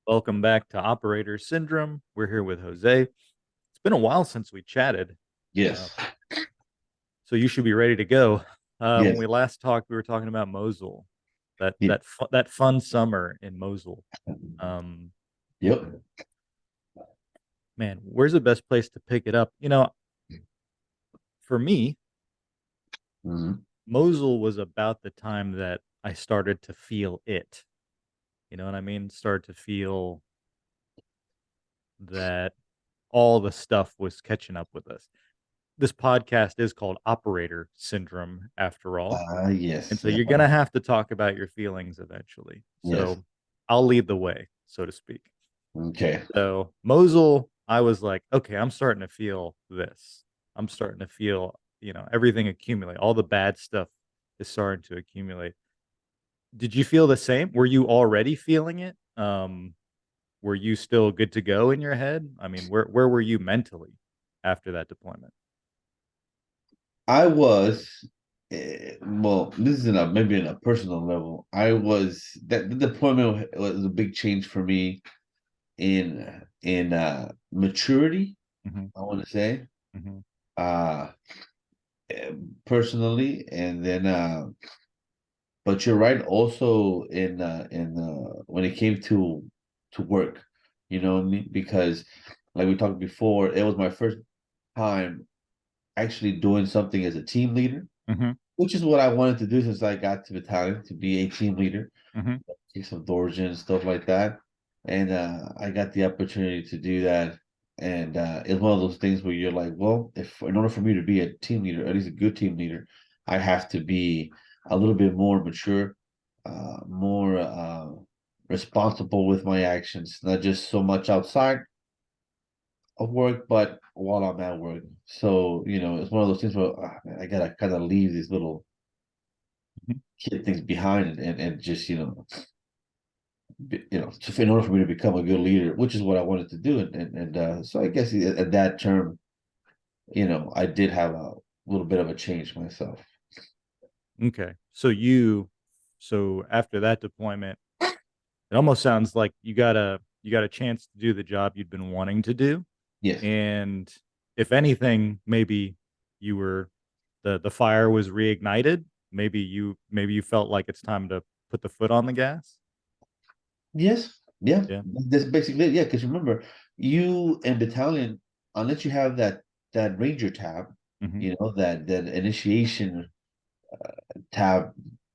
Welcome back to Operator Syndrome. We're here with Jose. It's been a while since we chatted, uh, Yes. so you should be ready to go. When Yes. we last talked, we were talking about Mosul, that Yeah. that fun summer in Mosul. Um, Yep. Man, where's the best place to pick it up? For me, Hmm. Mosul was about the time that I started to feel it. You know what I mean? Started to feel that all the stuff was catching up with us. This podcast is called Operator Syndrome, after all. And Yes. so Yeah. you're going to have to talk about your feelings eventually. Yes. So I'll lead the way, so to speak. Okay. So Mosul, I was like, okay, I'm starting to feel this. I'm starting to feel, everything accumulate. All the bad stuff is starting to accumulate. Did you feel the same? Were you already feeling it? Were you still good to go in your head? I mean, where were you mentally after that deployment? I was, well, this is maybe in a personal level. I was that the deployment was a big change for me in maturity, Hmm. I want to say, Hmm. uh personally, and then but you're right also in when it came to work, what I mean? Because like we talked before, it was my first time actually doing something as a team leader, Hmm. which is what I wanted to do since I got to battalion to be a team leader, Hmm. kick some doors in and stuff like that. And I got the opportunity to do that. And it's one of those things where you're like, well, if in order for me to be a team leader, at least a good team leader, I have to be a little bit more mature, more responsible with my actions, not just so much outside of work, but while I'm at work. So, it's one of those things where man, I gotta kind of leave these little kid things behind and just, just in order for me to become a good leader, which is what I wanted to do. And so I guess at that term, I did have a little bit of a change myself. Okay. So after that deployment, it almost sounds like you got a chance to do the job you'd been wanting to do. Yes. And if anything, maybe you were the fire was reignited. Maybe you felt like it's time to put the foot on the gas. Yes. Yeah. Yeah. That's basically it. Yeah. Because remember, you and battalion, unless you have that ranger tab, Hmm. that initiation tab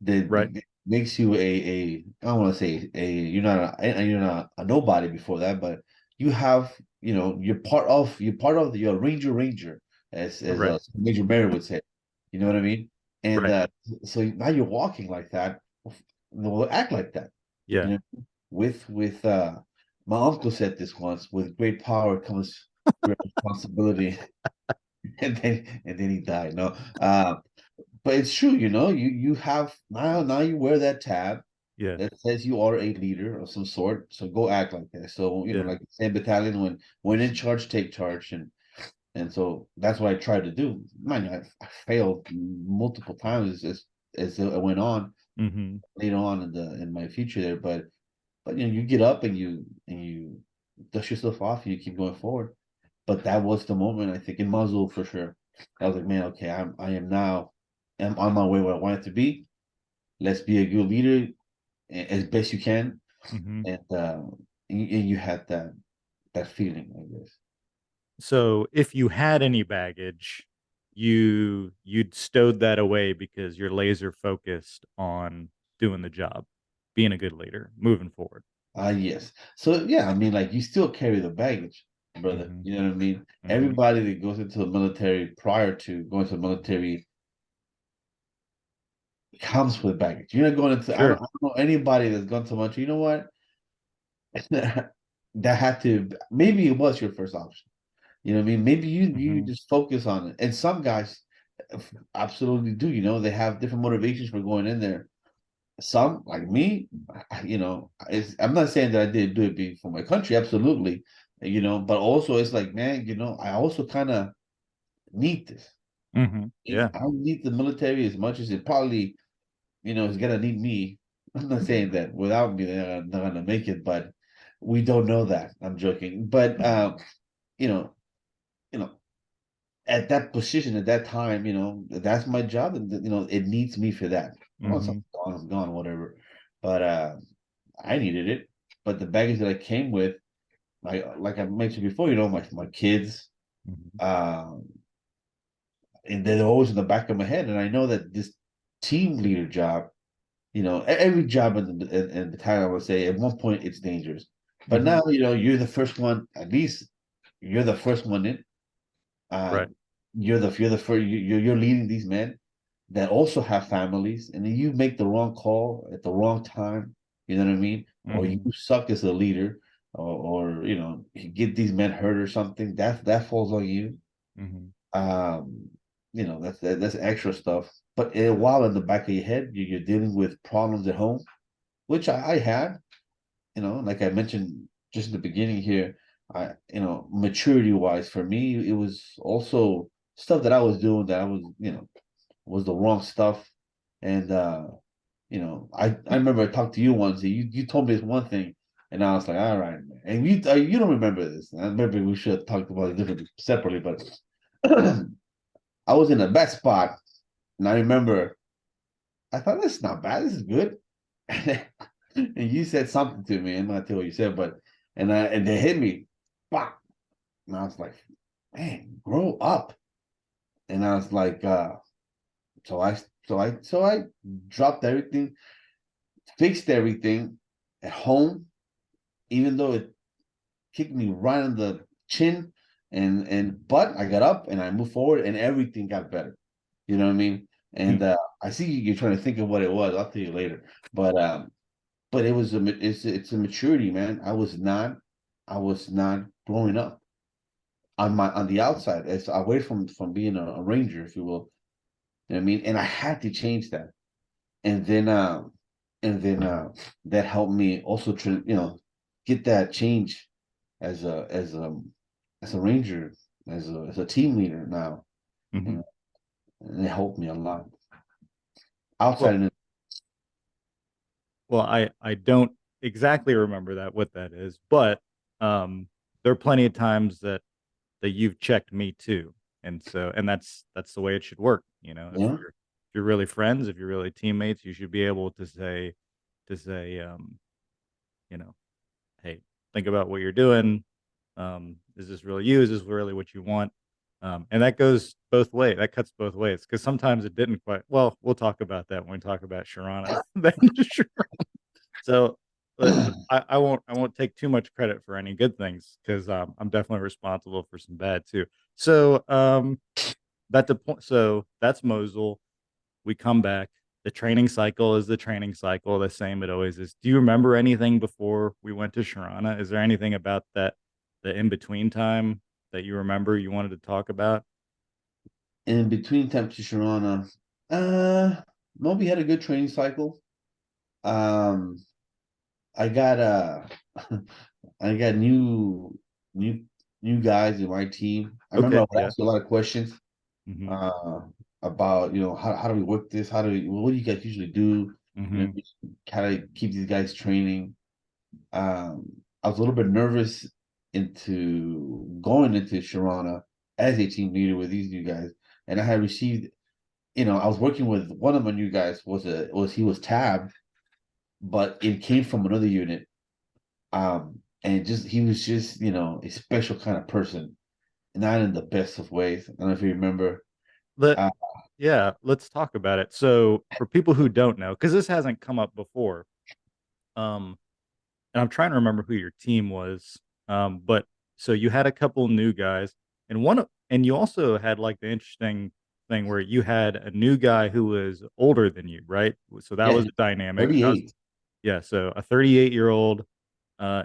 Right. that makes you I don't want to say you're not a nobody before that, but you have you're part of your ranger as Right. Major Mary would say. You know what I mean? And Right. so now you're walking like that. Well, act like that. You Yeah. know, with my uncle said this once: with great power comes great responsibility. And then he died. No, but it's true, you have now you wear that tab Yeah. that says you are a leader of some sort. So go act like that. So, Yeah. like the same battalion when in charge, take charge. And so that's what I tried to do. Mind you, I failed multiple times as it went on Hmm. later on in my future there. But you get up and you dust yourself off and you keep going forward. But that was the moment I think in Mosul for sure. I was like, man, okay, I am now am on my way where I want it to be. Let's be a good leader as best you can, Hmm. and you had that feeling, I guess. So if you had any baggage, you'd stowed that away because you're laser focused on doing the job, being a good leader, moving forward. Yes. So yeah, I mean, like you still carry the baggage, brother. Hmm. You know what I mean? Hmm. Everybody that goes into the military prior to going to the military comes with baggage. You're not going into. I don't, Sure. I don't know anybody that's gone to the military. You know what? That had to maybe it was your first option. You know what I mean? Maybe you Hmm. just focus on it. And some guys absolutely do. They have different motivations for going in there. Some like me, I'm not saying that I did do it for my country, absolutely, but also it's like, man, I also kind of need this. Hmm. Yeah. I don't need the military as much as it probably, is gonna need me. I'm not saying that without me they're not gonna make it, but We don't know that. I'm joking, but you know, you know, at that position at that time, that's my job, and it needs me for that. Once Mm-hmm. I'm gone, whatever. But I needed it. But the baggage that I came with, like I mentioned before, my kids, Mm-hmm. um, and they're always in the back of my head, and I know that this team leader job, every job in the time, I would say at one point it's dangerous. But Mm-hmm. now, you're the first one. At least you're the first one in. Right. Um, you're the first. You're leading these men that also have families, and then you make the wrong call at the wrong time. You know what I mean? Or you Mm-hmm. suck as a leader, or you get these men hurt or something. That falls on you. Mm-hmm. Um, that's extra stuff. But while in the back of your head, you're dealing with problems at home, which I had. Like I mentioned just in the beginning here, maturity wise for me, it was also stuff that I was doing that I was the wrong stuff. And I remember I talked to you once. You told me this one thing, and I was like, all right, man. And you don't remember this. And maybe we should have talked about it differently separately, but I was in a bad spot, and I remember I thought this is not bad. This is good. And you said something to me. I'm not tell what you said, but and they hit me. Fuck. And I was like, man, grow up. And I was like, so I dropped everything, fixed everything at home, even though it kicked me right in the chin, but I got up and I moved forward and everything got better. You know what I mean? And I see you're trying to think of what it was. I'll tell you later. But it's a maturity, man. I was not growing up on the outside, as away from being a ranger, if you will. You know what I mean? And I had to change that. And then that helped me also get that change as a ranger, as a team leader now. You Mm-hmm. know, and it helped me a lot. Outside Well, and I don't exactly remember what that is, but um, there are plenty of times that you've checked me too, and that's the way it should work. yeah. If you're really friends, if you're really teammates, you should be able to say, you know, hey, think about what you're doing. Is this really you? Is this really what you want? And that goes both ways. That cuts both ways because sometimes it didn't quite. Well, we'll talk about that when we talk about Sharana. So I won't take too much credit for any good things because I'm definitely responsible for some bad too. So that's the point. So that's Mosul. We come back. The training cycle is the training cycle, the same it always is. Do you remember anything before we went to Sharana? Is there anything about the in between time that you remember you wanted to talk about? In between time to Sharana, uh, Moby had a good training cycle. Um, I got I got new new guys in my team. I remember I Okay, would yeah. ask you a lot of questions Mm-hmm. uh about how do we work this? What do you guys usually do? Mm-hmm. How to keep these guys training. I was a little bit nervous into going into Sharana as a team leader with these new guys. And I had received, I was working with one of my new guys he was tabbed, but it came from another unit. And just he was just a special kind of person, not in the best of ways. I don't know if you remember. Let Uh, Yeah, let's talk about it. So for people who don't know, because this hasn't come up before, um, and I'm trying to remember who your team was. But so you had a couple new guys, and you also had like the interesting thing where you had a new guy who was older than you, right? So that yeah, was a dynamic. That was 38. Yeah, so a 38-year-old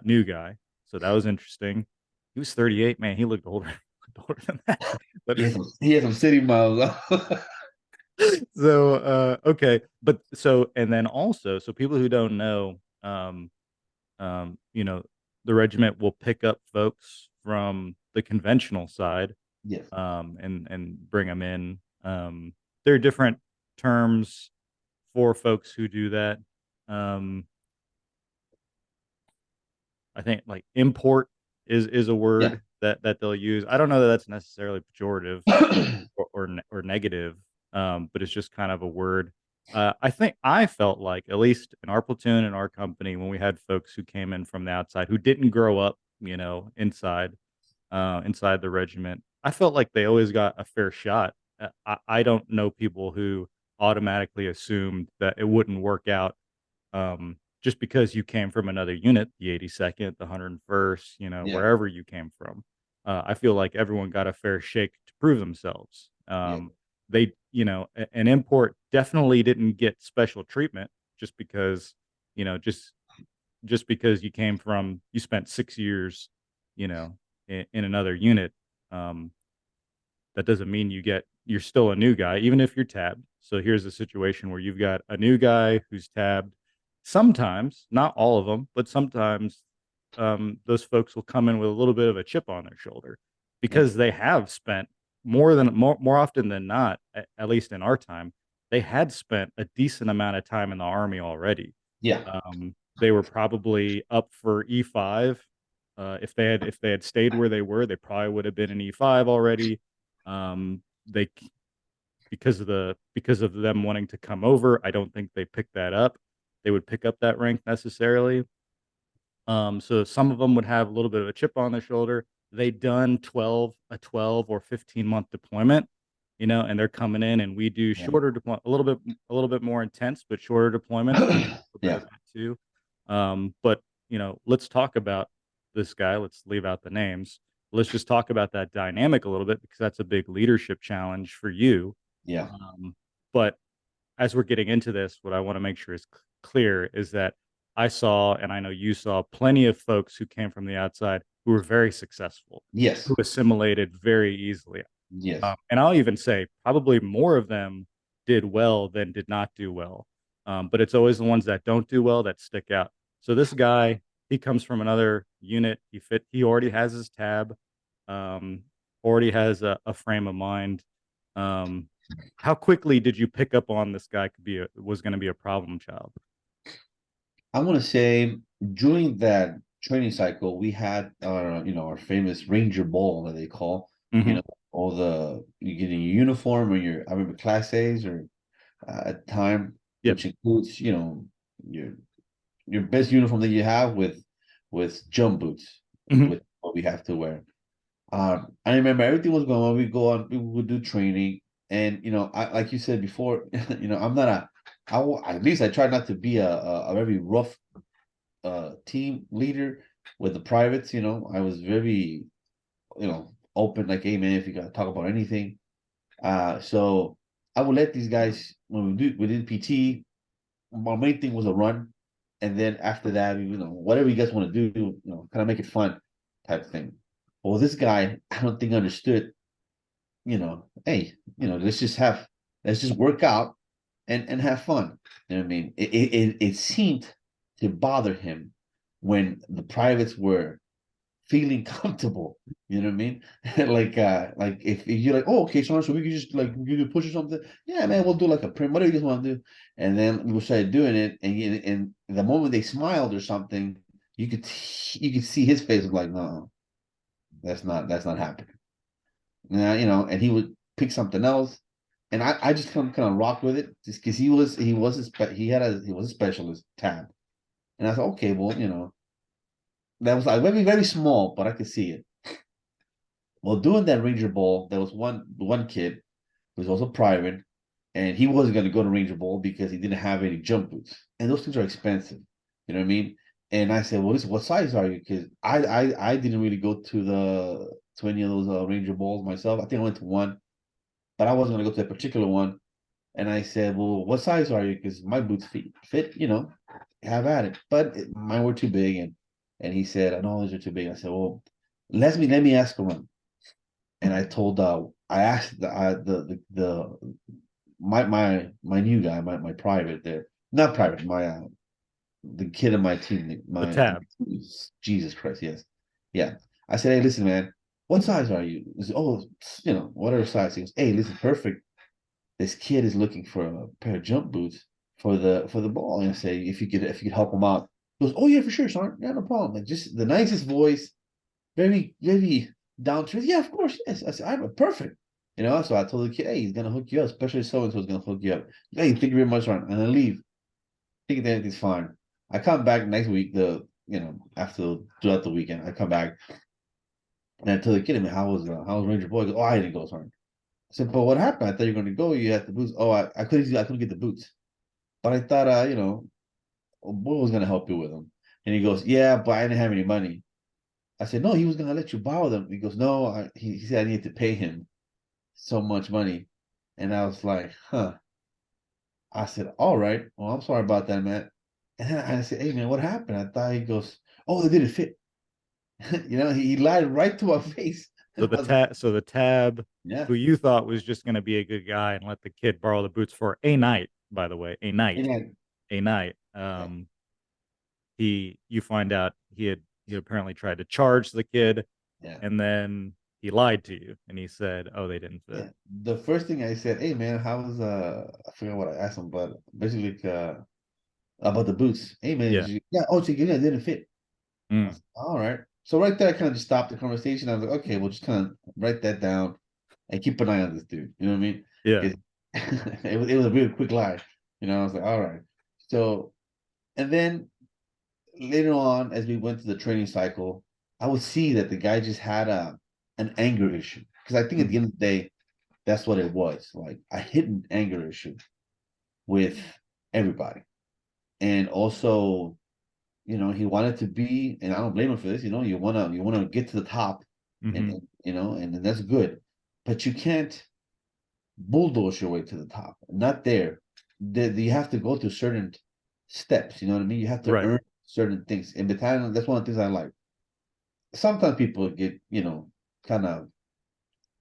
new guy. So that was interesting. He was 38, man. He looked older, looked older than that. But He had some city miles. so okay, but so and then also, so people who don't know, you know, the regiment will pick up folks from the conventional side, Yes. and bring them in. There are different terms for folks who do that. Um, I think like import is a Yeah. word that they'll use. I don't know that that's necessarily pejorative or negative, but it's just kind of a word. I think I felt like, at least in our platoon in our company, when we had folks who came in from the outside who didn't grow up, inside the regiment, I felt like they always got a fair shot. I don't know people who automatically assumed that it wouldn't work out, just because you came from another unit, the 82nd, the 101st, Yeah. wherever you came from. I feel like everyone got a fair shake to prove themselves. Yeah. An import definitely didn't get special treatment just because, just because you spent 6 years, you know, in another unit. Um, that doesn't mean you're still a new guy, even if you're tabbed. So here's a situation where you've got a new guy who's tabbed. Sometimes, not all of them, but sometimes those folks will come in with a little bit of a chip on their shoulder Yeah. because they have spent more often than not, at least in our time, they had spent a decent amount of time in the army already. Yeah. They were probably up for E5. If they had stayed where they were, they probably would have been in E5 already. They because of them wanting to come over, I don't think they picked that up. They would pick up that rank necessarily. So some of them would have a little bit of a chip on their shoulder. They'd done 12 or 15-month deployment, and they're coming in, and we do Yeah. shorter deployment, a little bit more intense, but shorter deployments. We do a little bit Yeah. of that too. But let's talk about this guy. Let's leave out the names. Let's just talk about that dynamic a little bit because that's a big leadership challenge for you. Yeah. But as we're getting into this, what I want to make sure is clear is that I saw, and I know you saw, plenty of folks who came from the outside who were very successful, Yes. who assimilated very easily. Yes. And I'll even say probably more of them did well than did not do well. But it's always the ones that don't do well that stick out. So this guy, he comes from another unit. He already has his tab, um, already has a frame of mind. Um, how quickly did you pick up on this guy was going to be a problem child? I want to say during that training cycle, we had our famous Ranger Ball that they call, you Hmm. know, all you get in your uniform or I remember class A's or at the time, Yep. which includes, your your best uniform that you have with jump boots, Hmm. with what we have to wear. I remember everything was going on. We would do training, and I like you said before, I'm not at least I try not to be a very rough team leader with the privates. I was very open, like, hey man, if you gotta talk about anything. So I would let these guys when we did PT. My main thing was a run, and then after that, whatever you guys want to do, kind of make it fun, type of thing. Well, this guy, I don't think understood. Hey, let's just work out and have fun. You know what I mean? It seemed to bother him when the privates were feeling comfortable. You know what I mean? like if you're like, oh, okay, so we can just like you do push or something. Yeah, man, we'll do like a print, whatever you guys want to do. And then we started doing it, and the moment they smiled or something, you could see his face was like, no, that's not happening. And he would pick something else, and I just kind of rocked with it just because he was a specialist tab, and I thought, okay, well, that was like very very small, but I could see it. Well, doing that Ranger Bowl, there was one kid who was also private, and he wasn't going to go to Ranger Bowl because he didn't have any jump boots, and those things are expensive. You know what I mean? And I said, well, listen, what size are you? Because I didn't really go to any of those Ranger Bowls myself. I think I went to one, but I wasn't going to go to a particular one. And I said, well, what size are you? Because my boots fit, have at it. But mine were too big, and he said, I know those are too big. I said, well, let me ask around. And I asked the my new guy, my private there, not private, my the kid in my team, The tab. Jesus Christ, yes, yeah. I said, hey, listen, man, what size are you? He said, oh, whatever size. He goes, hey, listen, perfect. This kid is looking for a pair of jump boots for the ball, and I say, if you could help him out. He goes, "Oh yeah, for sure, Sergeant. Yeah, no problem." And just the nicest voice, very, very down to earth. Yeah, of course, yes. I said, "I'm perfect." So I told the kid, "Hey, he's gonna hook you up, especially so and so is gonna hook you up." Hey, thank you very much, Sergeant. And I leave, thinking that everything's fine. I come back next week, after throughout the weekend, I come back and I tell the kid, "I mean, how was Ranger Boy?" He goes, "Oh, I didn't go, Sergeant." I said, "But what happened? I thought you were going to go. You had the boots." "Oh, I couldn't get the boots, but I thought, Boy was going to help you with them." And he goes, "Yeah, but I didn't have any money." I said, "No, he was going to let you borrow them." He goes, "No, he said I needed to pay him so much money." And I was like, "Huh." I said, "All right. Well, I'm sorry about that, man." And then I said, "Hey, man, what happened?" I thought he goes, "Oh, they didn't fit." He lied right to my face. So And I was like, the tab, yeah. who you thought was just going to be a good guy and let the kid borrow the boots for a night, by the way, a And night, then, a night. yeah, You find out he apparently tried to charge the kid, yeah. and then he lied to you, and he said, "Oh, they didn't fit." Yeah. The first thing I said, "Hey man, how was I forgot what I asked him, but basically about the boots. Hey man, Yeah. yeah, oh so yeah, it didn't fit." I Mm. was, all right. So right there I kind of just stopped the conversation. I was like, okay, we'll just kind of write that down and keep an eye on this dude. You know what I mean? Yeah. 'Cause it was a really quick lie. I was like, all right. So and then later on, as we went through the training cycle, I would see that the guy just had an anger issue. Because I think at the Mhm. end of the day, that's what it was. Like a hidden anger issue with everybody. And also, he wanted to be, and I don't blame him for this, you wanna get to the top and, Mhm. and that's good. But you can't bulldoze your way to the top. Not there. You have to go through certain steps, you know what I mean? You have to Right. earn certain things. In battalion, that's one of the things I like. Sometimes people get, kind of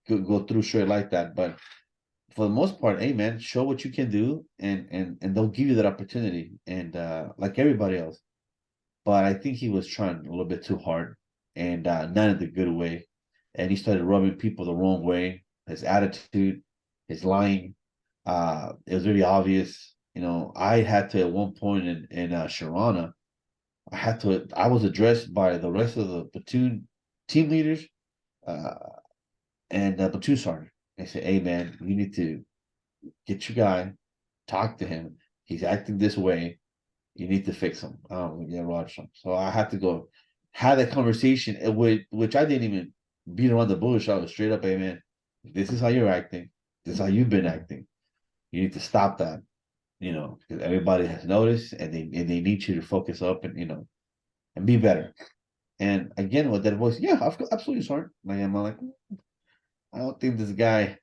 go through shit like that, but for the most part, hey man, show what you can do, and they'll give you that opportunity, and like everybody else. But I think he was trying a little bit too hard, and not in the good way, and he started rubbing people the wrong way. His attitude, his lying, it was really obvious. I had to at one point in Sharana, I was addressed by the rest of the platoon team leaders, uh, and platoon sergeant. They said, "Hey man, you need to get your guy, talk to him. He's acting this way. You need to fix him." Oh, yeah, Roger. So I had to go have that conversation, which I didn't even beat around the bush. I was straight up, "Hey man, this is how you're acting. This is how you've been acting. You need to stop that." Because everybody has noticed, and they need you to focus up and be better. And again, with that voice, yeah, absolutely, sorry. I'm like, I don't think this guy.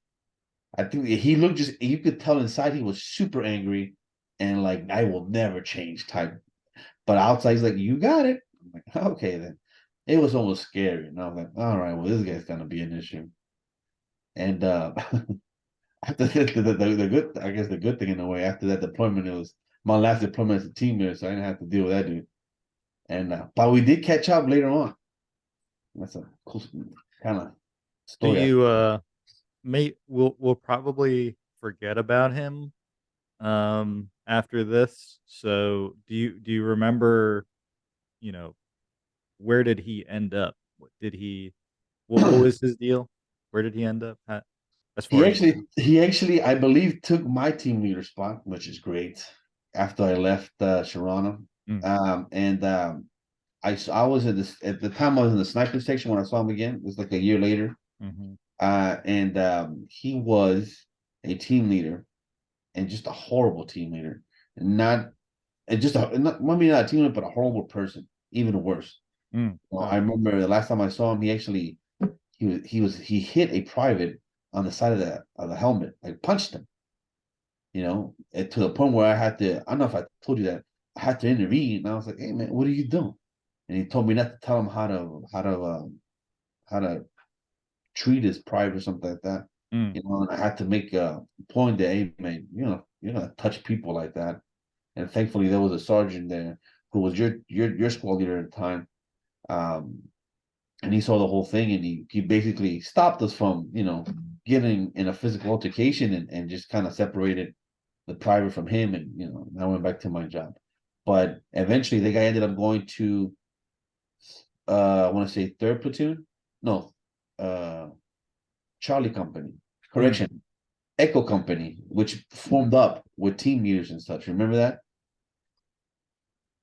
I think he looked just. You could tell inside he was super angry, and like I will never change type. But outside he's like, "You got it." I'm like, "Okay then." It was almost scary, and I was like, "All right, well this guy's gonna be an issue." And after the good, I guess the good thing in a way, after that deployment, it was my last deployment as a team leader, so I didn't have to deal with that dude. And but we did catch up later on. That's a cool kind of Do story. you may we'll probably forget about him after this. So do you remember, you know, where did he end up? What was his deal? Where did he end up at, as He far as you actually, know? he actually, I believe, took my team leader spot, which is great. After I left Sharana, Mm. and I was at the time I was in the sniper section when I saw him again. It was like a year later, Mhm. and he was a team leader and just a horrible team leader, not and just maybe not a team leader, but a horrible person, even worse. Mm. Well, I Okay. remember the last time I saw him, he hit a private on the side of the helmet, like punched him. And to the point where I don't know if I told you that I had to intervene, and I was like, "Hey man, what are you doing?" And he told me not to tell him how to treat his private or something like that. Mm. And I had to make a point that, hey man, you're not touch people like that. And thankfully, there was a sergeant there who was your squad leader at the time. Um, and he saw the whole thing, and he basically stopped us from getting in a physical altercation, and just kind of separated the private from him, and I went back to my job. but eventually the guy ended up going to I want to say third platoon, no, uh, Charlie Company, Mm. correction, Echo Company, which formed up with team leaders and such. Remember that?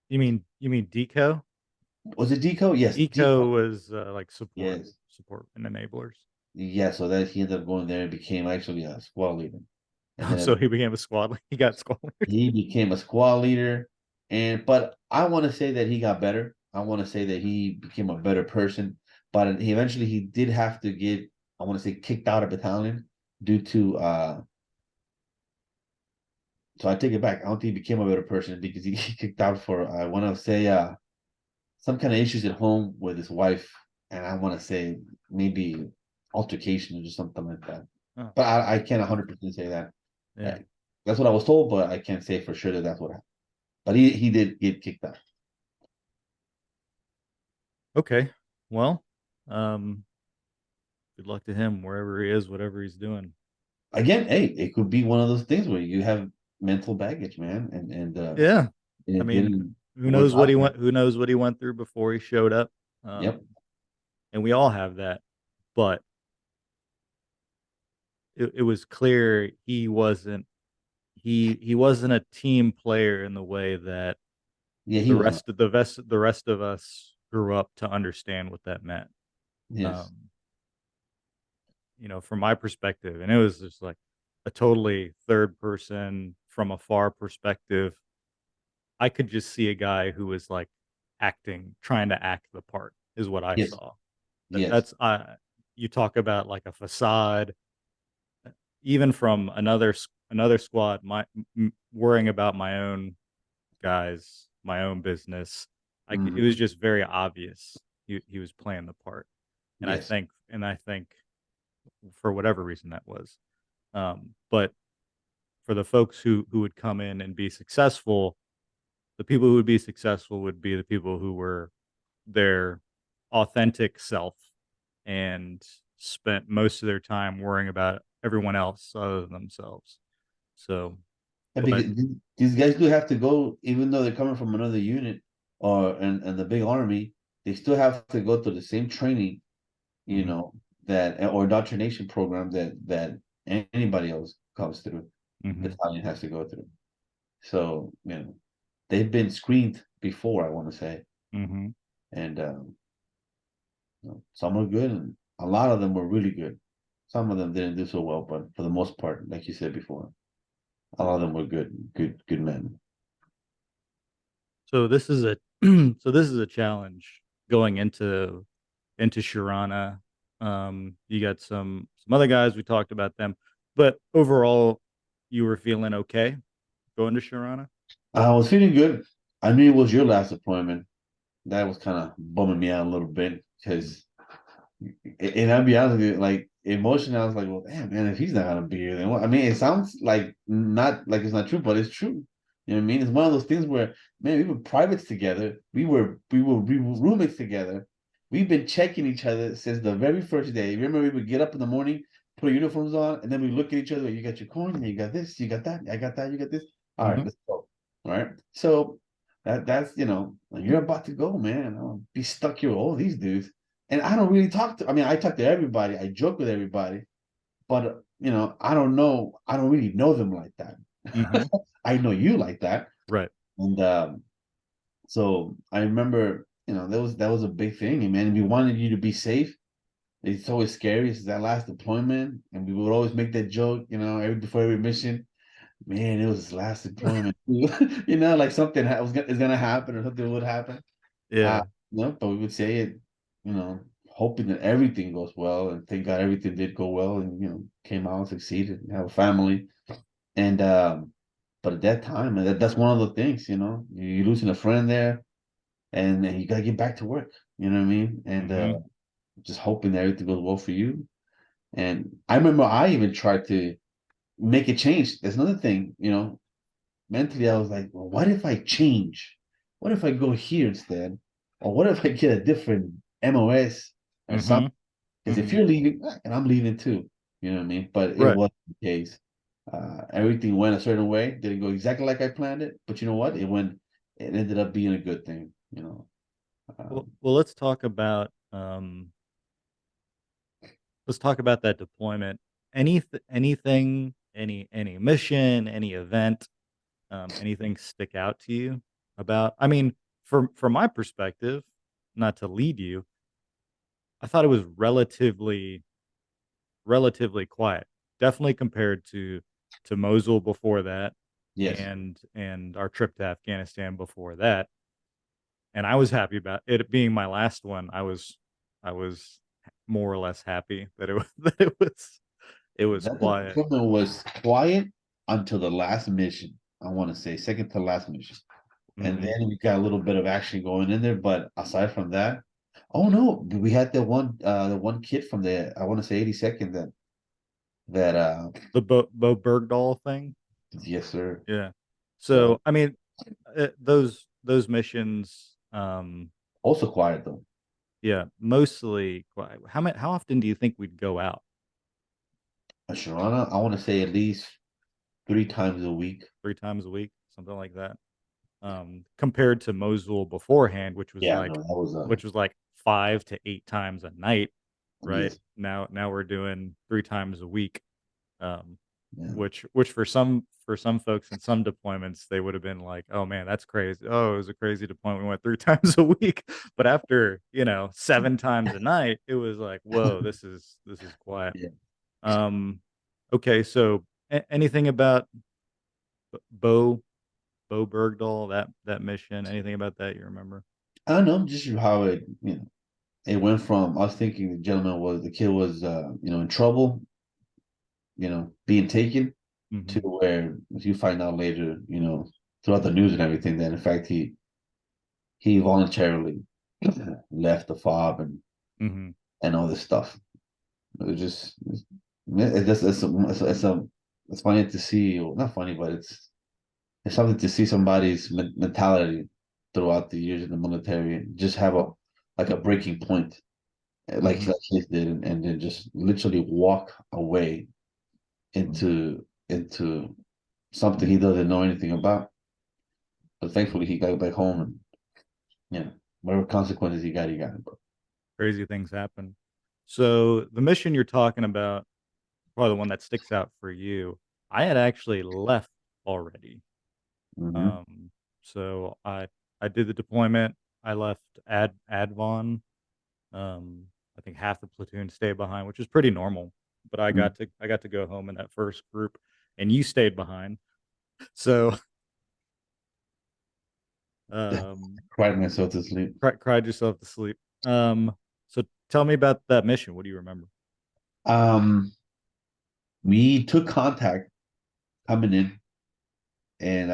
You mean Deco? Was it Deco? Yes, Deco Deco. was like Yes, support and enablers. yeah. So that he ended up going there and became actually a squad leader, and So then he became a squad. He got squad leader. he became a squad leader. And but I want to say that he got better. I want to say that he became a better person. But he eventually he did have to get, I want to say, kicked out of battalion due to so I take it back. I don't think he became a better person because he kicked out for I want to say some kind of issues at home with his wife, and I want to say maybe altercation or something like that. Oh, But I can't 100% say that. Uh, yeah. That's what I was told, but I can't say for sure that that's what happened. But he did get kicked out. Okay. Well, um, good luck to him wherever he is, whatever he's doing. Again, hey, it could be one of those things where you have mental baggage, man, Yeah. and I it mean, didn't who work knows what out he for went him. who knows what he went through before he showed up. Yep. And we all have that. But it was clear he wasn't a team player in the way that Yeah, he was not. the rest of us grew up to understand what that meant. Yes. Um, from my perspective, and it was just like a totally third person from afar perspective. I could just see a guy who was like trying to act the part is what I Yes. saw. Yes. That's you talk about like a facade, even from another squad. Worrying about my own guys, my own business. It was Mhm. just very obvious he was playing the part, Yes. and I think for whatever reason that was. But for the folks who would come in and be successful, the people who would be successful would be the people who were their authentic self and spent most of their time worrying about everyone else other than themselves. So, Yeah, but because these guys do have to go, even though they're coming from another unit or and the big army, they still have to go through the same training, you mhm, know, that or indoctrination program that anybody else comes through. mhm, Battalion has to go through. So, they've been screened before, I want to say, mhm. and some are good, and a lot of them were really good. Some of them didn't do so well, but for the most part, like you said before, a lot of them were good men. So this is a so this is a challenge going into Sharana. You got some other guys we talked about them, but overall, you were feeling okay going to Sharana. I was feeling good. I knew it was your last deployment. That was kind of bumming me out a little bit because, and I'll be honest with you, like emotionally, I was like, well, damn, man, if he's not gonna be here, then what? I mean, it sounds like not like it's not true, but it's true. You know what I mean? It's one of those things where, man, we were privates together. We were roommates together. We've been checking each other since the very first day. Remember, we would get up in the morning, put our uniforms on, and then we look at each other. You got your coin, you got this, you got that, I got that, you got this. All right, Hmm. let's go. All right. So that's when you're about to go, man. I'll be stuck here with all these dudes. And I don't really talk to, I mean, I talk to everybody, I joke with everybody, but I don't know, I don't really know them like that. Hmm. I know you like that. Right. And so I remember, that was a big thing. And man, we wanted you to be safe. It's always scary. It's that last deployment. And we would always make that joke, before every mission. Man, it was his last deployment. Like something is gonna happen or something would happen. Uh, Yeah. no, but we would say it, hoping that everything goes well, and thank God everything did go well, and came out and succeeded, and have a family, and but at that time, and that's one of the things, you're losing a friend there, and you gotta get back to work. You know what I mean? And Hmm. just hoping that everything goes well for you. And I remember I even tried to make a change. That's another thing, mentally I was like, well, what if I change? What if I go here instead? Or what if I get a different MOS or Hmm. something? Because if Hmm. you're leaving, and I'm leaving too, you know what I mean? But it Right. wasn't the case. Everything went a certain way. Didn't go exactly like I planned it, but you know what? it ended up being a good thing, you know. Well, let's talk about that deployment. Anything, any mission, any event, anything stick out to you about? I mean, from my perspective, not to lead you, I thought it was relatively quiet. Definitely compared to Mosul before that, Yes, and our trip to Afghanistan before that. And I was happy about it being my last one. I was more or less happy that it was that it was that quiet. deployment was quiet until the last mission. I want to say second to last mission, and Mhm. then we got a little bit of action going in there. But aside from that, oh no, we had the one kid from the I want to say 82nd that The Bo Bergdahl thing? yes sir. Yeah. So So, I mean, those missions, also quiet though. yeah, mostly quiet. How often do you think we'd go out? Sharana, I want to say at least 3 times a week. 3 times a week, something like that? Compared to Mosul beforehand, Yeah, no, that was which was like 5 to 8 times a night, right? yes, Now we're doing 3 times a week, um, yeah. which for some folks in some deployments, they would have been like, "Oh, man, that's crazy. Oh, it was a crazy deployment. We went 3 times a week." But after, 7 times a night, it was like, "Whoa, this is quiet." Yeah. Um, okay, so anything about B Bo Bo Bergdahl, that mission, anything about that you remember? I don't know, just how it went from us thinking the kid was in trouble, being taken to Mhm, where if you find out later, throughout the news and everything, that in fact he voluntarily left the fob mhm, and all this stuff. It was just it's just it's funny to see, or not funny, but it's something to see somebody's mentality throughout the years in the military and just have a like a breaking point mhm, like he did, and then just literally walk away into something he doesn't know anything about. But thankfully, he got back home, and whatever consequences he got, he got. But crazy things happen. So, the mission you're talking about, probably the one that sticks out for you, I had actually left already. mm-hmm. Um, so I did the deployment, I left Advon, I think half the platoon stayed behind, which is pretty normal, but I got to go home in that first group, and you stayed behind. So, um Cried myself to sleep. cried yourself to sleep. So tell me about that mission. What do you remember? Um, we took contact coming in, and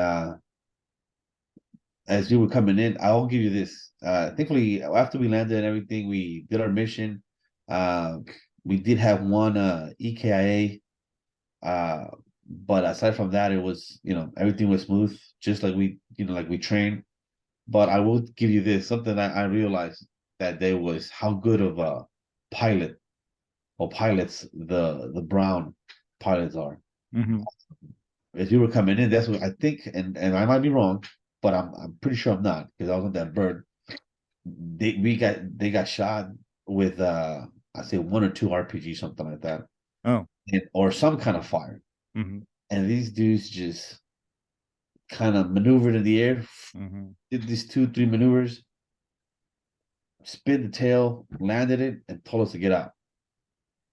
as we were coming in, I'll give you this. Thankfully, after we landed and everything, we did our mission. Uh, we did have one EKIA. But aside from that, it was everything was smooth, just like we trained. But I will give you this something that I realized that day was how good of a pilot or pilots the Brown pilots are. Mhm, If you were coming in, that's what I think, and I might be wrong, but I'm pretty sure I'm not because I was on that bird. They got shot with I say one or two RPG, something like that, oh, or some kind of fire. mhm, And these dudes just kind of maneuvered in the air, mhm, did these 2, 3 maneuvers, spin the tail, landed it, and told us to get out.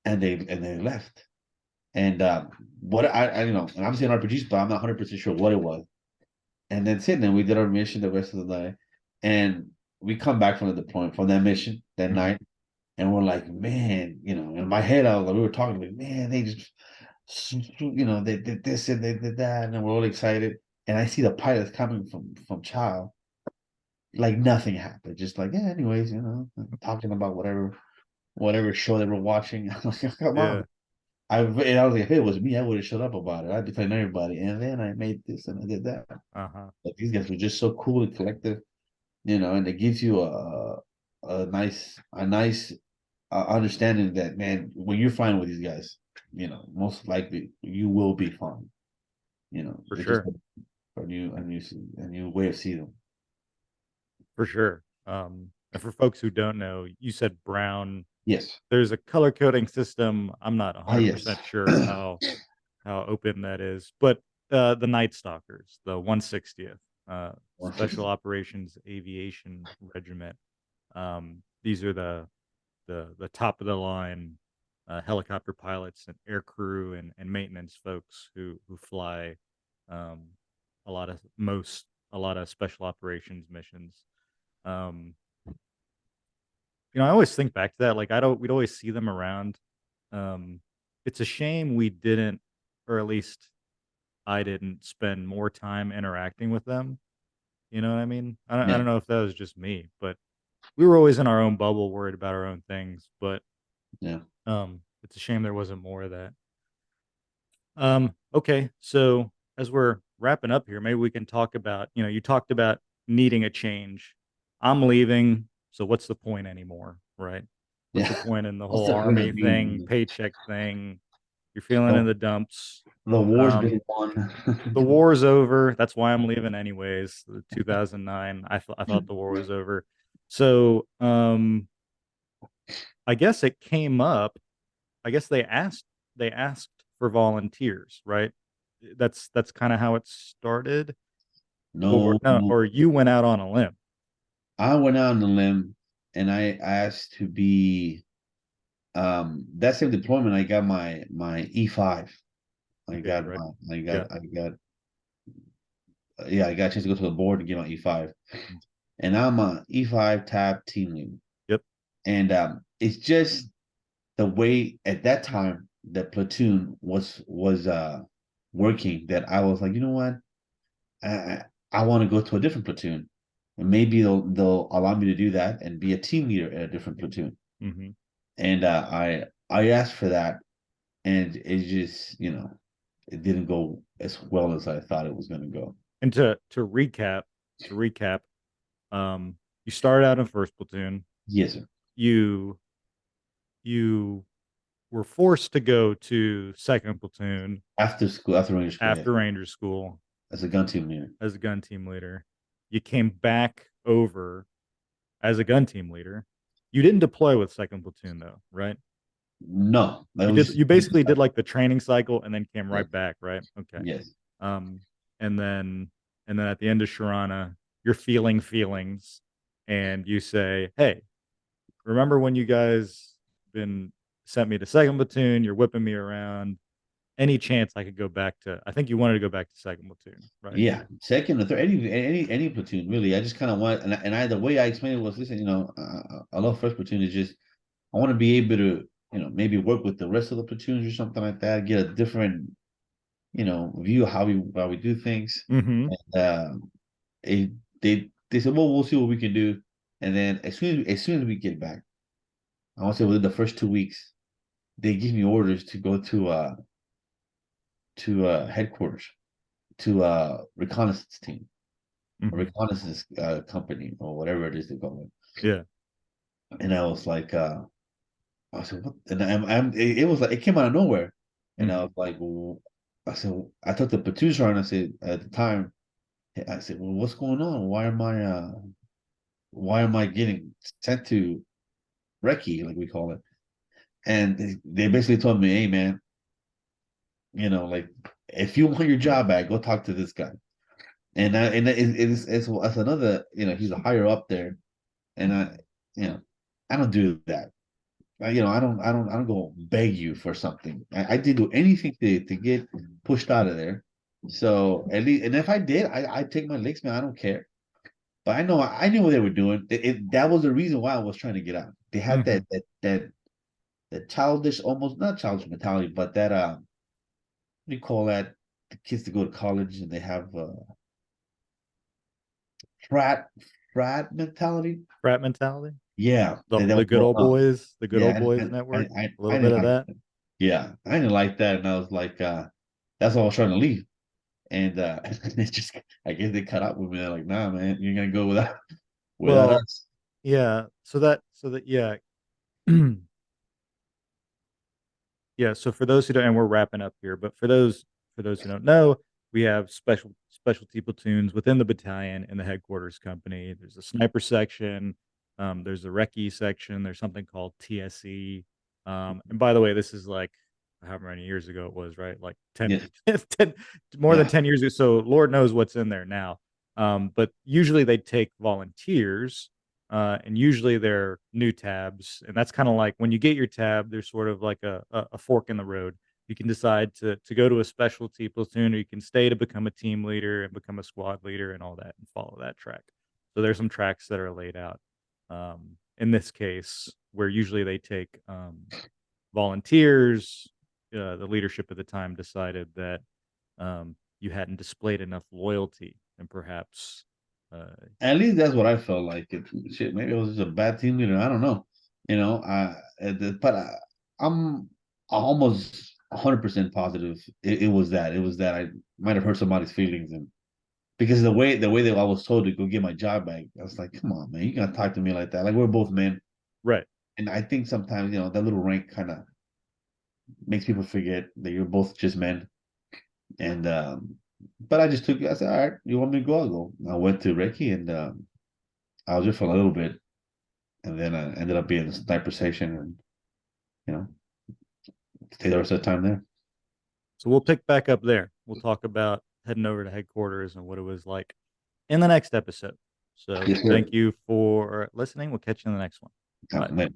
And they left. And what I and I'm saying RPGs, but I'm not 100% sure what it was. And then sitting there, we did our mission the rest of the night, and we come back from the deployment from that mission that mhm, night, and we're like, man, in my head, I was like, we were talking like, man, they just, they did this and they did that, and we're all excited. And I see the pilots coming from Child, like nothing happened. Just like, yeah, anyways, talking about whatever show they were watching. I'm like, come on. yeah, And I was like, if it was me, I would have shut up about it. I'd be telling everybody. And then I made this and I did that. uh-huh, But these guys were just so cool and collective, and it gives you a nice understanding that, man, when you're flying with these guys, most likely you will be fine. for It's just sure. a new way of seeing them. For sure. And for folks who don't know, you said brown. Yes. There's a color coding system. I'm not Ah, yes. 100% sure how open that is, but the Night Stalkers, the 160th Special 160. Operations Aviation Regiment. These are the top of the line helicopter pilots and air crew and maintenance folks who fly um, a lot of most a lot of special operations missions. Um, I always think back to that. Like I don't, we'd always see them around. Um, it's a shame we didn't, or at least I didn't spend more time interacting with them. You know what I mean? I Yeah. don't know if that was just me, but we were always in our own bubble, worried about our own things. But Yeah. it's a shame there wasn't more of that. Okay, so as we're wrapping up here, maybe we can talk about, you talked about needing a change. I'm leaving, so what's the point anymore, right? What's the Yeah. point in the What's whole the point army of being thing, paycheck thing? You're feeling in the the dumps. the war's Um, been won? the war's over. That's why I'm leaving anyways. The 2009, I thought the war was over. So, I guess it came up. I guess they asked for volunteers, right? That's kind of how it started. Or No, no, no. or you went out on a limb. I went out on the limb and I asked to be that same deployment. I got my E5. I Okay, got right. my Yeah. I got yeah, I got a chance to go to the board and get my E5. Mm. And I'm a E5 tab team lead. Yep. And it's just the way at that time the platoon was working that I was like, you know what? I I want to go to a different platoon. And maybe they'll allow me to do that and be a team leader at a different platoon. Hmm. And I asked for that, and it just it didn't go as well as I thought it was going to go. And to recap, um, you started out in first platoon. Yes, sir. You you were forced to go to second platoon After school, after Ranger School, yeah, after Ranger School as a gun team leader. as a gun team leader. You came back over as a gun team leader. You didn't deploy with second platoon though, right? No, that You was did just you basically did like the training cycle and then came yes, right back, right? Okay. yes, Um and then at the end of Sharana, you're feeling feelings and you say, "Hey, remember when you guys been sent me to second platoon, you're whipping me around. Any chance I could go back to I think you wanted to go back to second platoon, right?" yeah. Second or third, any platoon really. I just kind of want, and I the way I explained it was, listen, I love first platoon is just I want to be able to maybe work with the rest of the platoons or something like that, get a different view of how we do things. Mhm. And it, they said, well, we'll see what we can do. And then as soon as we get back, I want to say within the first 2 weeks, they give me orders to go to headquarters to reconnaissance team, a Mhm. reconnaissance company or whatever it is they call Yeah. it. And I was like, I said, what? And it was like it came out of nowhere, and I was Mhm. like, well, I said, I took the platoon sergeant. I said at the time, I said, well, what's going on? Why am I getting sent to recce, like we call it? And they basically told me, hey man, like if you want your job back, go talk to this guy. And it's another, he's a higher up there, and you know, I don't do that. I don't go beg you for something. I did do anything to get pushed out of there. So at least, and if I did, I take my licks, man. I don't care. But I knew what they were doing. That was the reason why I was trying to get out. They had that Mhm. that childish, almost not childish mentality, but that what do you call that? The kids to go to college and they have frat frat mentality. Frat mentality? Yeah, The that the was good growing old up. boys, the good old Yeah, boys and network, a I little bit didn't of like that. that. Yeah, I didn't like that, and I was like, that's why I was trying to leave. And they just, I guess they cut up with me. They're like, nah, man, you're gonna go without Well, us. yeah, yeah. Yeah, so for those who don't, and we're wrapping up here, but for those who don't know, we have specialty platoons within the battalion in the headquarters company. There's a sniper section, there's a recce section, there's something called TSE. And by the way, this is like however many years ago it was, right? Like 10, Yeah. 10 more than Yeah. 10 years ago. So Lord knows what's in there now. But usually they take volunteers, and usually they're new tabs. And that's kind of like when you get your tab, there's sort of like a fork in the road. You can decide to go to a specialty platoon, or you can stay to become a team leader and become a squad leader and all that and follow that track. So there's some tracks that are laid out. In this case, where usually they take volunteers, the leadership at the time decided that you hadn't displayed enough loyalty and perhaps uh, At least that's what I felt like. Shit, maybe it was just a bad team leader. I don't know. But I'm almost 100% positive it was that. It was that I might have hurt somebody's feelings, and because the way that I was told to go get my job back, I was like, come on, man, you gotta talk to me like that. Like we're both men, right. and I think sometimes that little rank kind of makes people forget that you're both just men. And but I just took. I said, all right, you want me to go? I'll go. I went to Reiki, and I was there for a little bit, and then I ended up being in the sniper section, and you know, stayed the rest of the time there. So we'll pick back up there. We'll talk about heading over to headquarters and what it was like in the next episode. So Yes, sir. thank you for listening. We'll catch you in the next one. Bye. Man.